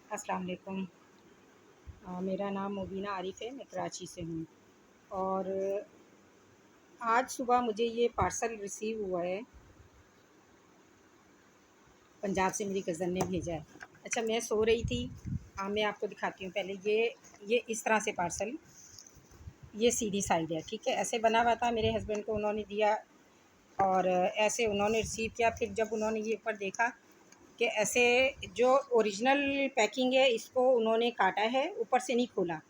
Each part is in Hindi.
अस्सलाम वालेकुम। मेरा नाम मुबीना आरिफ़ है, मैं कराची से हूँ। और आज सुबह मुझे ये पार्सल रिसीव हुआ है, पंजाब से मेरी कज़न ने भेजा है। अच्छा, मैं सो रही थी। मैं आपको दिखाती हूँ पहले। ये इस तरह से पार्सल, ये सीधी साइड है, ठीक है। ऐसे बना हुआ था, मेरे हस्बैंड को उन्होंने दिया और ऐसे उन्होंने रिसीव किया। फिर जब उन्होंने ये ऊपर देखा कि ऐसे जो ओरिजिनल पैकिंग है, इसको उन्होंने काटा है, ऊपर से नहीं खोला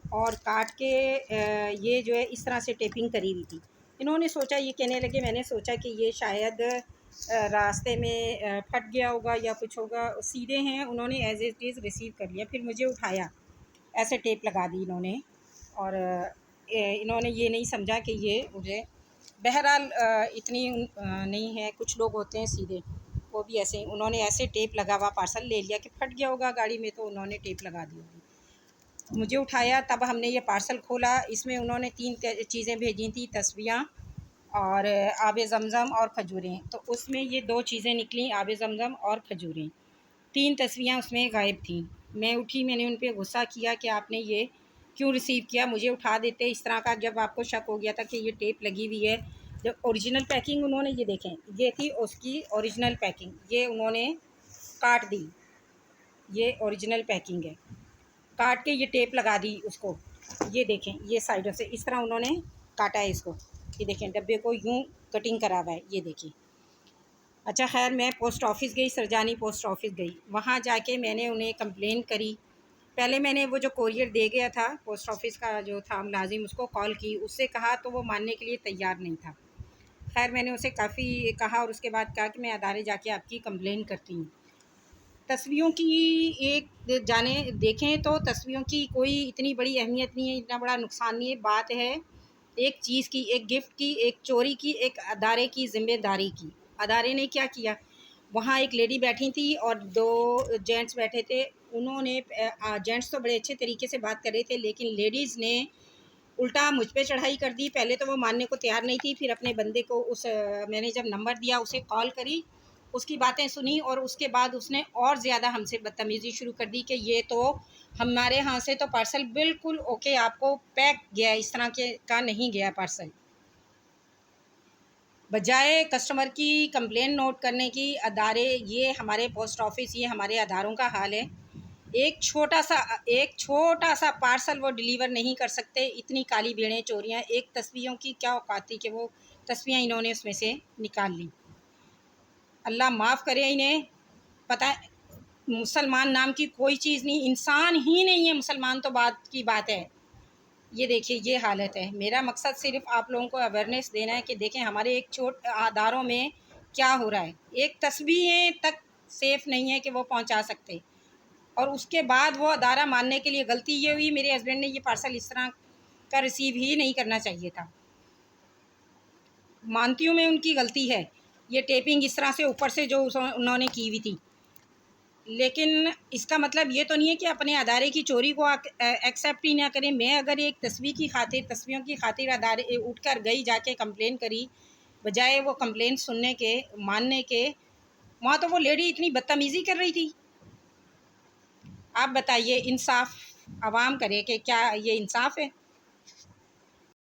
और काट के ये जो है इस तरह से टेपिंग करी हुई थी। इन्होंने सोचा, ये कहने लगे, मैंने सोचा कि ये शायद रास्ते में फट गया होगा या कुछ होगा। सीधे हैं, उन्होंने एज़ इट इज़ रिसीव कर लिया। फिर मुझे उठाया, ऐसे टेप लगा दी इन्होंने। और इन्होंने ये नहीं समझा कि ये मुझे, बहरहाल इतनी नहीं है। कुछ लोग होते हैं सीधे, वो भी ऐसे ही, उन्होंने ऐसे टेप लगा हुआ पार्सल ले लिया कि फट गया होगा गाड़ी में, तो उन्होंने टेप लगा दी होगी। मुझे उठाया, तब हमने ये पार्सल खोला। इसमें उन्होंने 3 चीज़ें भेजी थी, तस्बियाँ और आब ज़मज़म और खजूरें। तो उसमें ये 2 चीज़ें निकली, आब ज़मज़म और खजूरें। 3 तस्बियाँ उसमें गायब थीं। मैं उठी, मैंने उन पे गुस्सा किया कि आपने ये क्यों रिसीव किया, मुझे उठा देते इस तरह का। जब आपको शक हो गया था कि ये टेप लगी हुई है, जब ओरिजिनल पैकिंग उन्होंने, ये देखें, ये थी उसकी ओरिजिनल पैकिंग, ये उन्होंने काट दी। ये ओरिजिनल पैकिंग है, काट के ये टेप लगा दी उसको। ये देखें, ये साइडों से इस तरह उन्होंने काटा है इसको। ये देखें, डब्बे को यूं कटिंग करा हुआ है, ये देखिए। अच्छा, खैर, मैं पोस्ट ऑफिस गई, सरजानी पोस्ट ऑफिस गई। वहाँ जाके मैंने उन्हें कंप्लेन करी। पहले मैंने वो जो कोरियर दे गया था, पोस्ट ऑफिस का जो था मुलाजिम, उसको कॉल की, उससे कहा तो वो मानने के लिए तैयार नहीं था। खैर, मैंने उसे काफ़ी कहा और उसके बाद कहा कि मैं अदारे जाके आपकी कंप्लेन करती हूँ। तस्वीरों की एक जाने देखें तो तस्वीरों की कोई इतनी बड़ी अहमियत नहीं है, इतना बड़ा नुकसान नहीं है। बात है एक चीज़ की, एक गिफ्ट की, एक चोरी की, एक अदारे की ज़िम्मेदारी की। अदारे ने क्या किया, वहाँ एक लेडी बैठी थी और 2 जेंट्स बैठे थे। उन्होंने जेंट्स तो बड़े अच्छे तरीके से बात कर रहे थे, लेकिन लेडीज़ ने उल्टा मुझ पे चढ़ाई कर दी। पहले तो वो मानने को तैयार नहीं थी, फिर अपने बंदे को मैंने जब नंबर दिया उसे कॉल करी, उसकी बातें सुनी और उसके बाद उसने और ज़्यादा हमसे बदतमीज़ी शुरू कर दी कि ये तो हमारे यहाँ से तो पार्सल बिल्कुल ओके आपको पैक गया है, इस तरह के का नहीं गया पार्सल। बजाय कस्टमर की कंप्लेन नोट करने की, अदारे, ये हमारे पोस्ट ऑफिस, ये हमारे अदारों का हाल है। एक छोटा सा पार्सल वो डिलीवर नहीं कर सकते। इतनी काली भेड़ें चोरियाँ, एक तस्वीरों की क्या औकात थी कि वो तस्वीरें इन्होंने उसमें से निकाल ली। अल्लाह माफ़ करे इन्हें। पता है, मुसलमान नाम की कोई चीज़ नहीं, इंसान ही नहीं है मुसलमान, तो बात की बात है। ये देखिए, ये हालत है। मेरा मकसद सिर्फ़ आप लोगों को अवेयरनेस देना है कि देखें हमारे एक अदारों में क्या हो रहा है। एक तस्बीहें तक सेफ़ नहीं है कि वो पहुंचा सकते, और उसके बाद वो अदारा मानने के लिए गलती ये हुई, मेरे हस्बैंड ने ये पार्सल इस तरह का रिसीव ही नहीं करना चाहिए था। मानती हूँ मैं उनकी गलती है, ये टेपिंग इस तरह से ऊपर से जो उन्होंने की हुई थी, लेकिन इसका मतलब ये तो नहीं है कि अपने अदारे की चोरी को एक्सेप्ट ही ना करें। मैं अगर एक तस्वीर की खातिर, तस्वीरों की खातिर अदारे उठ कर गई, जाके कंप्लेन करी, बजाय वो कंप्लेन सुनने के, मानने के, वहाँ तो वो लेडी इतनी बदतमीज़ी कर रही थी। आप बताइए, इंसाफ आवाम करे कि क्या ये इंसाफ है?